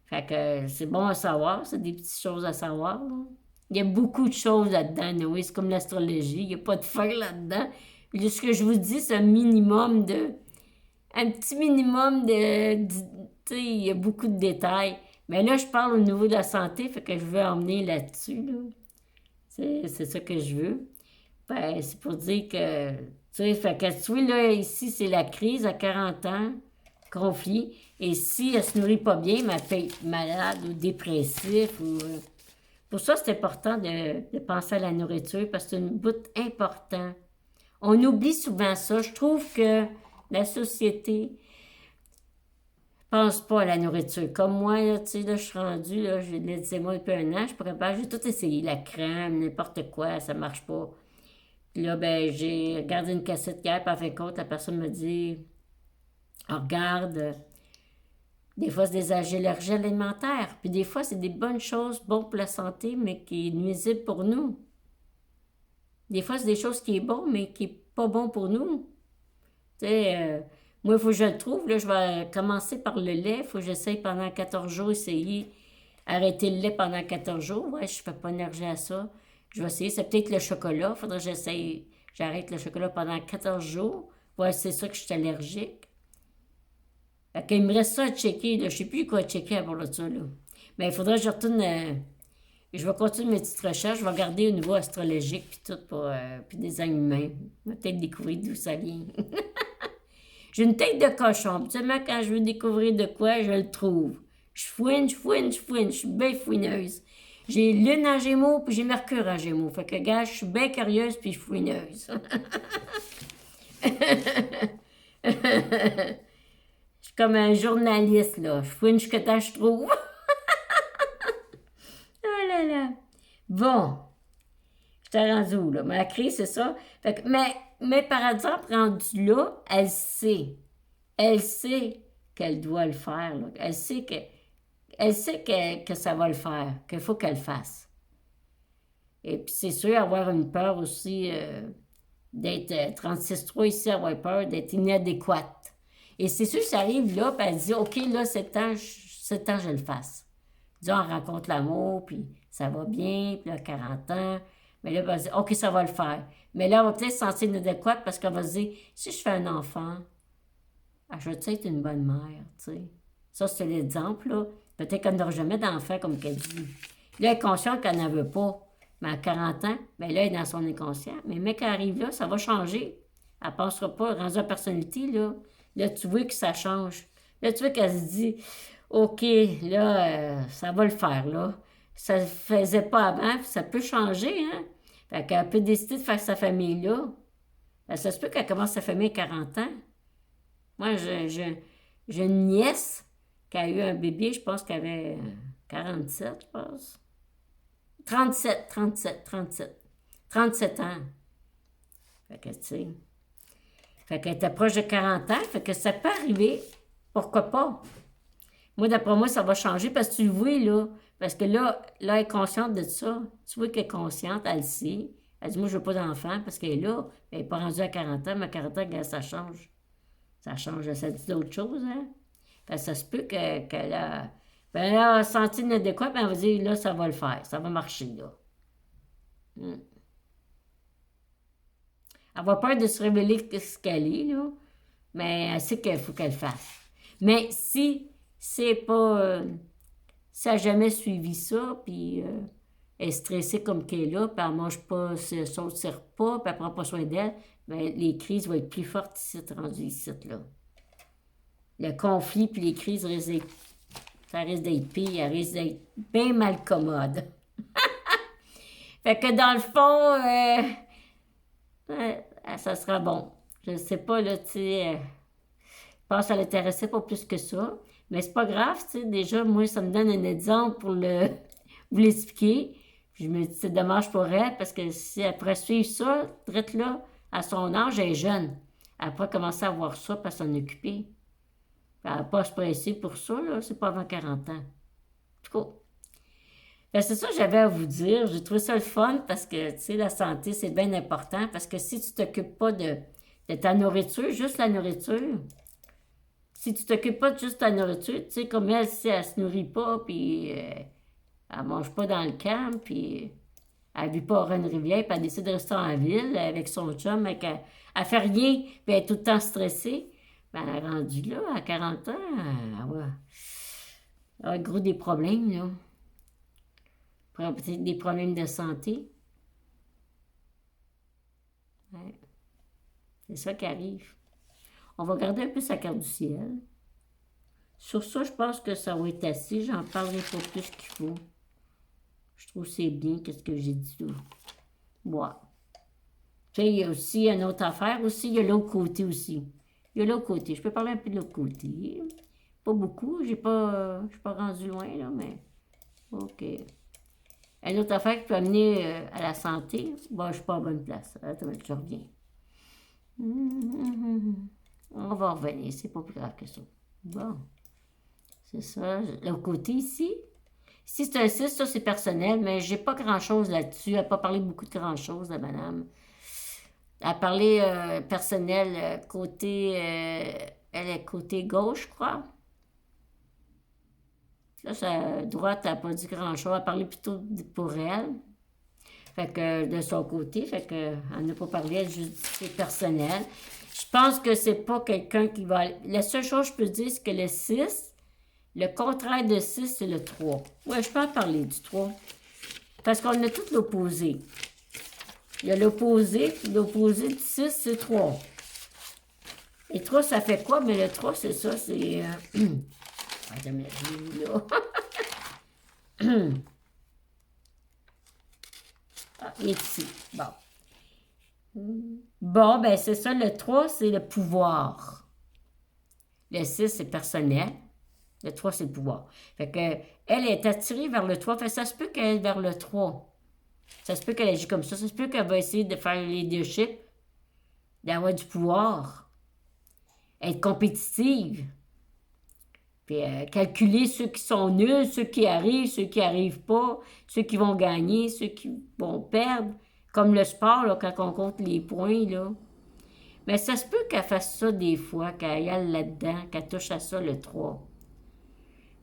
Speaker 1: fait que c'est bon à savoir. C'est des petites choses à savoir, là. Il y a beaucoup de choses là-dedans, oui, c'est comme l'astrologie, il n'y a pas de fin là-dedans. Ce que je vous dis, c'est un minimum de... Un petit minimum de... Tu sais, il y a beaucoup de détails. Mais là, je parle au niveau de la santé, fait que je veux emmener là-dessus, là. C'est ça que je veux. Ben, c'est pour dire que... Tu sais, fait que tu vois, là, ici, c'est la crise à 40 ans, conflit. Et si elle se nourrit pas bien, elle peut être malade ou dépressif ou... Pour ça, c'est important de penser à la nourriture parce que c'est un bout important. On oublie souvent ça. Je trouve que la société pense pas à la nourriture. Comme moi, là, tu sais, là, je suis rendue, là, j'ai de l'eczéma depuis un an, je suis pas j'ai tout essayé, la crème, n'importe quoi, ça marche pas. Puis là, ben, j'ai regardé une cassette hier, puis à fin de compte, la personne me dit, oh, regarde, des fois, c'est des allergies alimentaires. Puis des fois, c'est des bonnes choses, bonnes pour la santé, mais qui est nuisible pour nous. Des fois, c'est des choses qui est bon, mais qui est pas bon pour nous. Tu sais, moi, il faut que je le trouve. Là, je vais commencer par le lait. Il faut que j'essaye pendant 14 jours, essayer arrêter le lait pendant 14 jours. Ouais, je fais pas énergie à ça. Je vais essayer. C'est peut-être le chocolat. Il faudrait que j'essaye. j'arrête le chocolat pendant 14 jours. Ouais, c'est ça que je suis allergique. Fait qu'il me reste ça à checker, là. Je sais plus quoi checker à part de ça, là. Mais il faudrait que je retourne... je vais continuer mes petites recherches. Je vais regarder une voie astrologique puis tout pour... puis des animaux. Je vais peut-être découvrir d'où ça vient. J'ai une tête de cochon. Habituellement, quand je veux découvrir de quoi, je le trouve. Je fouine, je fouine, je fouine. Je suis bien fouineuse. J'ai Lune en Gémeaux, puis j'ai Mercure en Gémeaux. Fait que, gars, je suis bien curieuse, puis fouineuse. Je suis comme un journaliste, là. Je fouine jusqu'à temps que je trouve. Oh là là. Bon. Je t'ai rendu où, là? Ma crise, c'est ça. Fait que, mais par exemple, rendu là, elle sait. Elle sait qu'elle doit le faire, là. Elle sait que ça va le faire, qu'il faut qu'elle le fasse. Et puis, c'est sûr, avoir une peur aussi d'être 36-3 ici, avoir peur d'être inadéquate. Et c'est sûr, ça arrive là, puis elle dit, OK, là, c'est temps, je le fasse. Disons, on rencontre l'amour, puis ça va bien, puis là, 40 ans. Mais là, elle va se dire, OK, ça va le faire. Mais là, on va peut-être se sentir inadéquate parce qu'on va se dire, si je fais un enfant, je vais être une bonne mère, tu sais. Ça, c'est l'exemple, là. Peut-être qu'elle n'aura jamais d'enfant, comme qu'elle dit. Là, elle est consciente qu'elle n'en veut pas. Mais à 40 ans, bien là, elle est dans son inconscient. Mais le mec arrive là, ça va changer. Elle ne passera pas, rendue à personnalité, là. Là, tu vois que ça change. Là, tu vois qu'elle se dit, OK, là, ça va le faire, là. Ça ne faisait pas avant, puis ça peut changer, hein. Fait qu'elle peut décider de faire sa famille là. Ben, ça se peut qu'elle commence sa famille à 40 ans. Moi, j'ai une nièce qui a eu un bébé, je pense qu'elle avait 47, je pense. 37 ans. Fait que, tu sais. Fait qu'elle était proche de 40 ans, fait que ça peut arriver. Pourquoi pas? Moi, d'après moi, ça va changer parce que tu le vois, là. Parce que là, elle est consciente de ça. Tu vois qu'elle est consciente, elle le sait. Elle dit, moi, je veux pas d'enfant parce qu'elle est là. Elle n'est pas rendue à 40 ans, mais à 40 ans, regarde, ça change. Ça change, ça dit d'autres choses, hein? Parce que ça se peut qu'elle a... Ben, elle a senti inadéquat, ben elle va dire, là, ça va le faire. Ça va marcher, là. Hmm. Elle va peur de se révéler ce qu'elle est, là. Mais elle sait qu'il faut qu'elle le fasse. Mais si c'est pas... si elle n'a jamais suivi ça, puis elle est stressée comme qu'elle est là, puis elle ne mange pas son repas, puis elle ne prend pas soin d'elle, bien, les crises vont être plus fortes ici, rendues ici, là. Le conflit puis les crises ça risque d'être pire, elle risque d'être bien mal commode. Fait que dans le fond, ça sera bon. Je ne sais pas, là, tu sais, je pense que ça l'intéressait pas plus que ça. Mais c'est pas grave, tu sais, déjà, moi, ça me donne un exemple pour vous l'expliquer. Puis je me dis, c'est dommage pour elle, parce que si elle pourrait suivre ça, traite là, à son âge, elle est jeune. Elle pourrait commencer à voir ça, pour s'en occuper. Elle n'a pas à se presser pour ça, là, c'est pas avant 40 ans. En tout cas, ben, c'est ça que j'avais à vous dire. J'ai trouvé ça le fun, parce que, tu sais, la santé, c'est bien important, parce que si tu t'occupes pas de ta nourriture, juste la nourriture, si tu t'occupes pas de juste ta nourriture, tu sais, comme elle, si elle se nourrit pas, puis elle mange pas dans le camp, puis elle vit pas à Reine-Rivière, puis elle décide de rester en ville avec son chum, mais elle fait rien, puis elle est tout le temps stressée, ben elle est rendue là, à 40 ans, elle a gros des problèmes, là. Peut-être des problèmes de santé. Ouais. C'est ça qui arrive. On va garder un peu sa carte du ciel. Sur ça, je pense que ça va être assez. J'en parlerai pas plus qu'il faut. Je trouve que c'est bien, qu'est-ce que j'ai dit là. Bon. Tu sais, il y a aussi une autre affaire aussi. Il y a l'autre côté aussi. Il y a l'autre côté. Je peux parler un peu de l'autre côté. Pas beaucoup. Je suis pas rendu loin, là, mais... OK. Une autre affaire qui peut amener à la santé. Bon, je suis pas à bonne place. Attends, je reviens. On va revenir. C'est pas plus grave que ça. Bon. C'est ça. L'autre côté ici. Ici, c'est un 6, ça c'est personnel, mais j'ai pas grand-chose là-dessus. Elle n'a pas parlé beaucoup de grand-chose, la madame. Elle a parlé personnel, côté... elle est côté gauche, je crois. Là, sa droite, elle n'a pas dit grand-chose. Elle a parlé plutôt pour elle. Fait que de son côté, fait que elle n'a pas parlé, elle juste dit que c'est personnel. Je pense que c'est pas quelqu'un qui va... La seule chose que je peux dire, c'est que le 6, le contraire de 6, c'est le 3. Ouais, je peux en parler du 3. Parce qu'on a tout l'opposé. Il y a l'opposé, puis l'opposé du 6, c'est 3. Et 3, ça fait quoi? Mais le 3, c'est ça, c'est... Attends, mais là. Ah, il est ici. Bon. Bon, ben c'est ça, le 3, c'est le pouvoir. Le 6, c'est personnel. Le 3, c'est le pouvoir. Fait que, elle est attirée vers le 3. Fait que ça se peut qu'elle est vers le 3. Ça se peut qu'elle agit comme ça. Ça se peut qu'elle va essayer de faire le leadership, d'avoir du pouvoir, être compétitive, puis calculer ceux qui sont nuls, ceux qui arrivent pas, ceux qui vont gagner, ceux qui vont perdre. Comme le sport, là, quand on compte les points, là. Mais ça se peut qu'elle fasse ça des fois, qu'elle aille là-dedans, qu'elle touche à ça, le 3.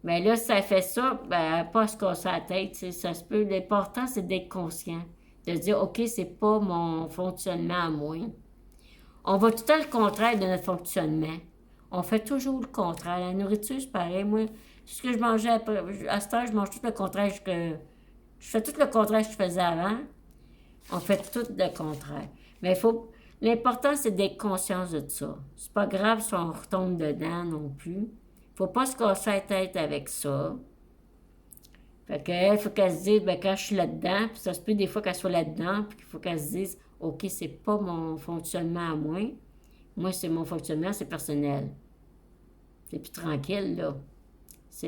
Speaker 1: Mais là, si elle fait ça, ben, pas se casser la tête, ça se peut. L'important, c'est d'être conscient. De dire, OK, c'est pas mon fonctionnement à moi. On va tout le temps le contraire de notre fonctionnement. On fait toujours le contraire. La nourriture, c'est pareil. Moi, ce que je mangeais à cette heure, je mange tout le contraire je fais tout le contraire que je faisais avant. On fait tout le contraire. Mais il faut... L'important, c'est d'être conscient de ça. C'est pas grave si on retombe dedans non plus. Faut pas se casser la tête avec ça. Fait qu'elle, il faut qu'elle se dise, ben, quand je suis là-dedans, puis ça se peut des fois qu'elle soit là-dedans, puis qu'il faut qu'elle se dise, OK, c'est pas mon fonctionnement à moi. Moi, c'est mon fonctionnement, c'est personnel. C'est plus tranquille, là. Ça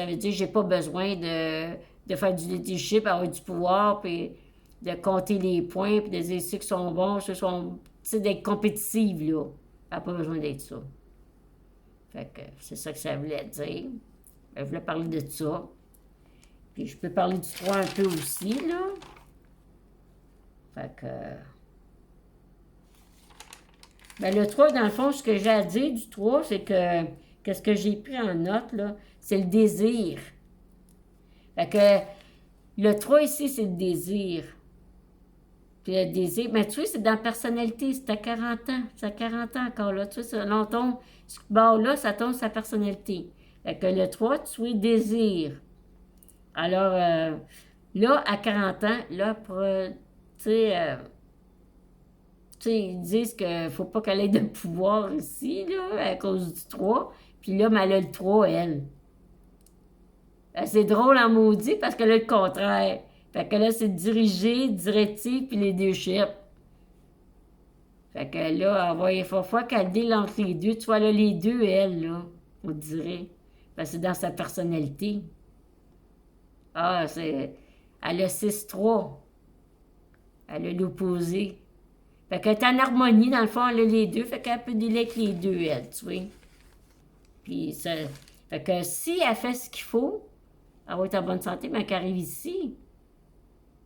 Speaker 1: veut dire que j'ai pas besoin de faire du leadership, avoir du pouvoir, puis de compter les points, puis de dire ceux qui sont bons, ceux qui sont... Tu sais, d'être compétitive, là. Elle n'a pas besoin d'être ça. Fait que c'est ça que ça voulait dire. Elle voulait parler de ça. Puis je peux parler du 3 un peu aussi, là. Fait que... Ben, le 3, dans le fond, ce que j'ai à dire du 3, c'est que... Qu'est-ce que j'ai pris en note, là? C'est le désir. Fait que le 3 ici, c'est le désir. Puis le désir, mais tu vois, c'est dans la personnalité. C'est à 40 ans. C'est à 40 ans encore, là. Tu vois, là, on tombe... Ce bord-là, ça tombe sa personnalité. Fait que le 3, tu vois, désir. Alors, là, à 40 ans, là, pour... tu sais, ils disent qu'il ne faut pas qu'elle ait de pouvoir ici, là, à cause du 3. Puis là, mais elle a le 3, elle. C'est drôle en maudit parce qu'elle a le contraire. Fait que là, c'est diriger, directif, puis les deux chiffres. Fait que là, il faut qu'elle deal entre les deux. Tu vois, là, les deux, elle, là, on dirait. Parce que c'est dans sa personnalité. Ah, c'est... Elle a 6-3. Elle a l'opposé. Fait qu'elle est en harmonie, dans le fond, elle a les deux. Fait qu'elle peut dealer avec les deux, elle, tu vois. Puis ça... Fait que si elle fait ce qu'il faut, elle va être en bonne santé, mais qu'elle arrive ici.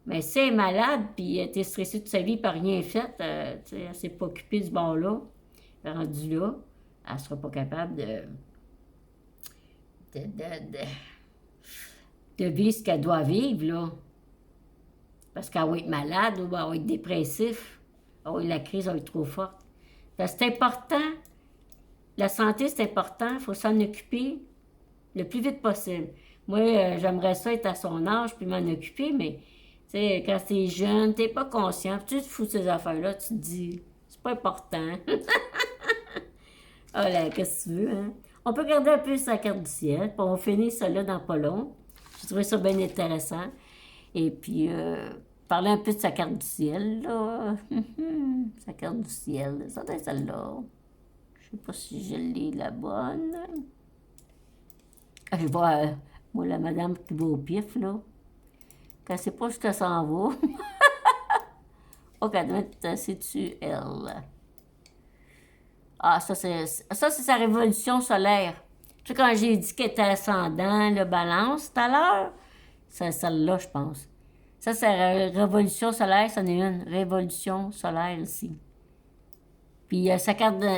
Speaker 1: Mais si elle est malade, puis elle était stressée toute sa vie par rien fait, tu sais, elle s'est pas occupée du bord-là, elle est rendue là, elle sera pas capable de, de, de, de vivre ce qu'elle doit vivre, là. Parce qu'elle va être malade ou elle va être dépressif. La crise va être trop forte. Parce que c'est important. La santé, c'est important. Il faut s'en occuper le plus vite possible. Moi, j'aimerais ça être à son âge puis m'en occuper, mais tu sais, quand t'es jeune, t'es pas conscient. Puis tu te fous de ces affaires-là, tu te dis, c'est pas important. Ah là, qu'est-ce que tu veux, hein? On peut regarder un peu sa carte du ciel, puis on finit ça là dans pas long. J'ai trouvé ça bien intéressant. Et puis, parler un peu de sa carte du ciel, là. Sa carte du ciel, ça doit être celle-là. Je sais pas si je l'ai la bonne. Je vois, moi, la madame qui va au pif, là. Quand c'est pas jusqu'à s'en va. Oh, qu'elle doit être, c'est-tu elle? Ah, ça, c'est sa révolution solaire. Tu sais, quand j'ai dit qu'elle était ascendant, le balance, tout à l'heure, c'est celle-là, je pense. Ça, c'est révolution solaire, c'en est une. Révolution solaire ici. Puis, sa carte de...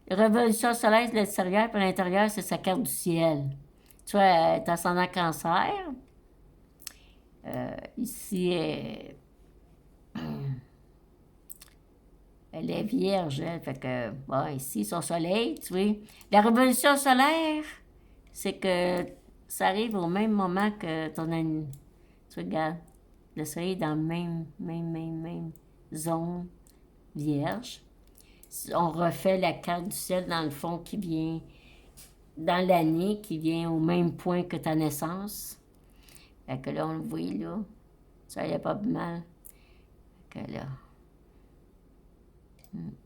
Speaker 1: Révolution solaire, c'est l'extérieur, puis l'intérieur, c'est sa carte du ciel. Tu vois, elle est ascendant cancer. Ici, elle est vierge, elle, fait que, bon, ici, son soleil, tu vois. La révolution solaire, c'est que ça arrive au même moment que ton année. Tu regardes, le soleil est dans la même zone vierge. On refait la carte du ciel, dans le fond, qui vient dans l'année, qui vient au même point que ta naissance. Fait que là, on le voit, là. Ça, il n'y a pas de mal. Fait que là...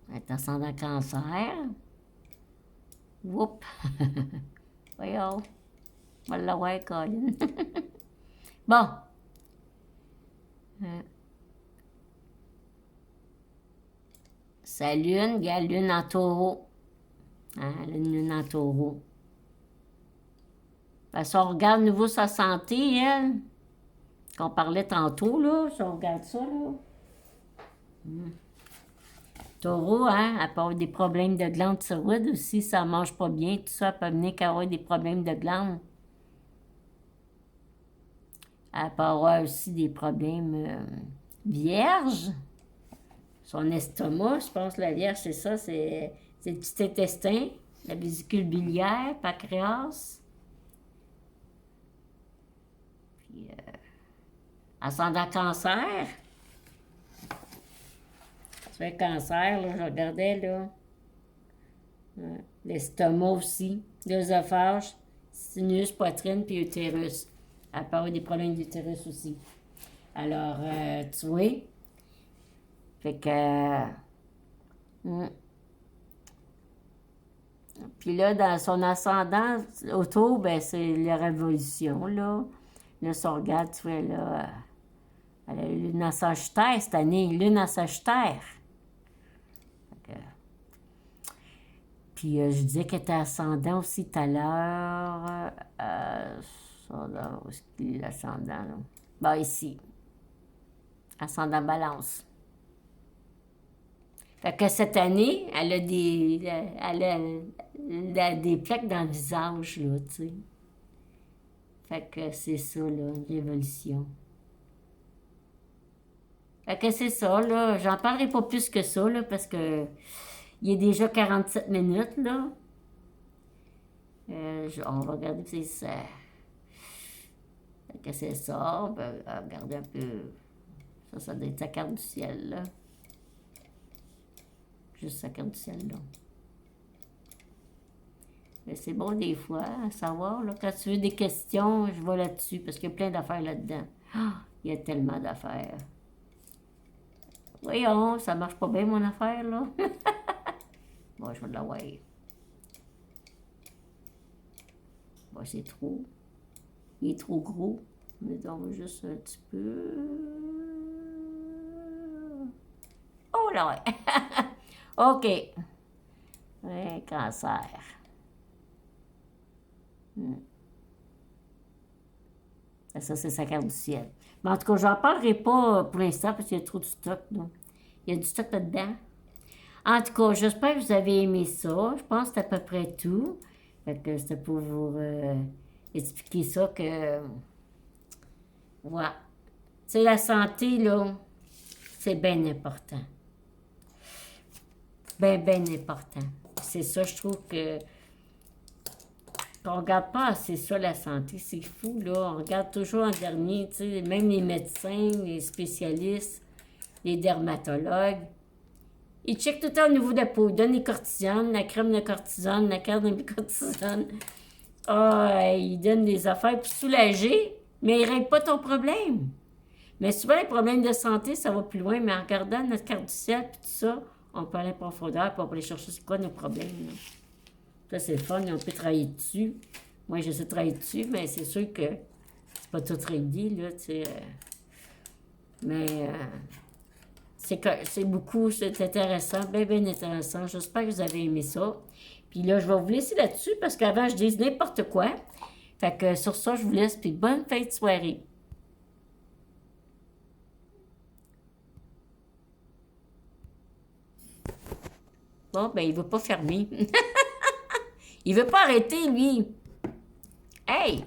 Speaker 1: Elle est ascendant cancer. Whoop! Voyons. On va l'avoir, Colin. Bon. Sa lune, il y a lune en taureau. Hein, lune en taureau. Si on regarde nouveau sa santé, elle, qu'on parlait tantôt, là, si on regarde ça, là. Taureau, hein, elle peut avoir des problèmes de glandes thyroïdes aussi, ça mange pas bien, tout ça, elle peut venir qu'à avoir des problèmes de glandes. Elle peut avoir aussi des problèmes vierges. Son estomac, je pense que la vierge, c'est ça, c'est le petit intestin, la vésicule biliaire, pancréas. Puis, ascendant cancer. Tu fais cancer, là, je regardais, là. L'estomac aussi, l'œsophage, sinus, poitrine, puis utérus. Elle peut avoir des problèmes d'utérus aussi. Alors, tu vois, fait que... Puis là, dans son ascendant, autour, ben c'est la révolution, là. Là, si on regarde, tu vois, là, elle a eu lune en Sagittaire cette année, lune en Sagittaire. Puis je disais qu'elle était ascendant aussi tout à l'heure. Où est-ce qu'il est l'ascendant, là? Bon, ici. Ascendant balance. Fait que cette année, elle a des plaques dans le visage, là, tu sais. Fait que c'est ça, là, une révolution. Fait que c'est ça, là. J'en parlerai pas plus que ça, là, parce que il est déjà 47 minutes, là. On va regarder si c'est ça. Fait que c'est ça. On peut regarder un peu. Ça doit être sa carte du ciel, là. Juste sa carte du ciel, là. Mais c'est bon des fois à savoir, là. Quand tu veux des questions, je vais là-dessus, parce qu'il y a plein d'affaires là-dedans. Il y a tellement d'affaires. Voyons, ça marche pas bien, mon affaire, là. Bon, je vais l'avoir. Bon, c'est trop. Il est trop gros. Mais donc, juste un petit peu. Oh là, ouais. OK. Ouais, cancer. Ça, c'est sa carte du ciel. Mais en tout cas, j'en parlerai pas pour l'instant parce qu'il y a trop de stock. Donc. Il y a du stock là-dedans. En tout cas, j'espère que vous avez aimé ça. Je pense que c'est à peu près tout. Fait que c'était pour vous expliquer ça que... Ouais. Tu sais, la santé, là, c'est bien important. Bien important. C'est ça, je trouve que... On regarde pas assez ça, la santé. C'est fou, là. On regarde toujours en dernier, tu sais, même les médecins, les spécialistes, les dermatologues. Ils checkent tout le temps au niveau de la peau. Ils donnent les cortisones, la crème de cortisone, la crème de cortisone. Ils donnent des affaires pour soulager, mais ils ne règlent pas ton problème. Mais souvent, les problèmes de santé, ça va plus loin. Mais en regardant notre carte du ciel et tout ça, on peut aller en profondeur pour aller chercher c'est quoi nos problèmes. Là. Ça, c'est le fun. On peut travailler dessus. Moi, j'essaie de travailler dessus, mais c'est sûr que c'est pas tout réglé, là, tu sais. Mais... c'est beaucoup, c'est intéressant, bien intéressant. J'espère que vous avez aimé ça. Puis là, je vais vous laisser là-dessus parce qu'avant, je dis n'importe quoi. Fait que sur ça, je vous laisse. Puis bonne fin de soirée. Bon, ben, il veut pas fermer. Il veut pas arrêter, lui. Hey!